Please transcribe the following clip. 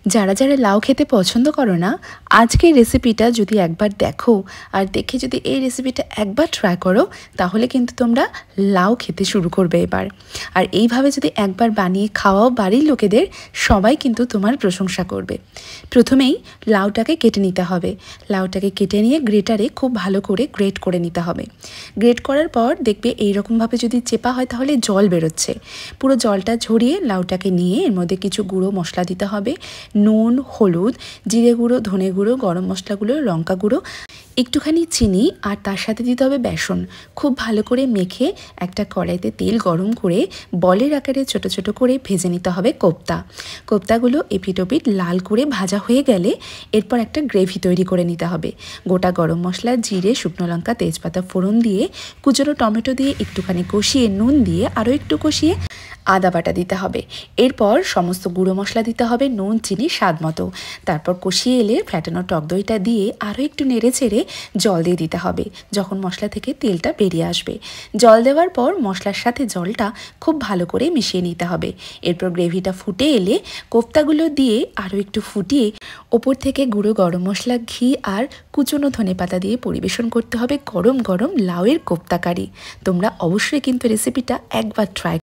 যারা যারা লাউ খেতে পছন্দ করো না, আজকের রেসিপিটা যদি একবার দেখো আর দেখে যদি এই রেসিপিটা একবার ট্রাই করো, তাহলে কিন্তু তোমরা লাউ খেতে শুরু করবে এবার। আর এইভাবে যদি একবার বানিয়ে খাওয়াও বাড়ির লোকেদের, সবাই কিন্তু তোমার প্রশংসা করবে। প্রথমেই লাউটাকে কেটে নিতে হবে। লাউটাকে কেটে নিয়ে গ্রেটারে খুব ভালো করে গ্রেট করে নিতে হবে। গ্রেট করার পর দেখবে এইরকমভাবে যদি চেপা হয় তাহলে জল বেরোচ্ছে। পুরো জলটা ঝরিয়ে লাউটাকে নিয়ে এর মধ্যে কিছু গুঁড়ো মশলা দিতে হবে। নুন, হলুদ, জিরে গুঁড়ো, ধনে গুঁড়ো, গরম মশলা গুঁড়ো, লঙ্কা গুঁড়ো, একটুখানি চিনি আর তার সাথে দিতে হবে বেসন। খুব ভালো করে মেখে একটা কড়াইতে তেল গরম করে বলের আকারে ছোট ছোট করে ভেজে নিতে হবে কোপ্তা। কোপ্তাগুলো এপিট ওপিট লাল করে ভাজা হয়ে গেলে এরপর একটা গ্রেভি তৈরি করে নিতে হবে। গোটা গরম মশলা, জিরে, শুকনো লঙ্কা, তেজপাতা ফোড়ন দিয়ে, কুচনো টমেটো দিয়ে একটুখানি কষিয়ে, নুন দিয়ে আরও একটু কষিয়ে আদা বাটা দিতে হবে। এরপর সমস্ত গুঁড়ো মশলা দিতে হবে, নুন, চিনি স্বাদ মতো। তারপর কষিয়ে এলে ফ্যাটানো টক দইটা দিয়ে আরও একটু নেড়ে চেড়ে জল দিয়ে দিতে হবে যখন মশলা থেকে তেলটা বেরিয়ে আসবে। জল দেওয়ার পর মশলার সাথে জলটা খুব ভালো করে মিশিয়ে নিতে হবে। এরপর গ্রেভিটা ফুটে এলে কোপ্তাগুলো দিয়ে আরও একটু ফুটিয়ে ওপর থেকে গুঁড়ো গরম মশলা, ঘি আর কুচনো ধনেপাতা দিয়ে পরিবেশন করতে হবে গরম গরম লাউয়ের কোপ্তা কারি। তোমরা অবশ্যই কিন্তু রেসিপিটা একবার ট্রাই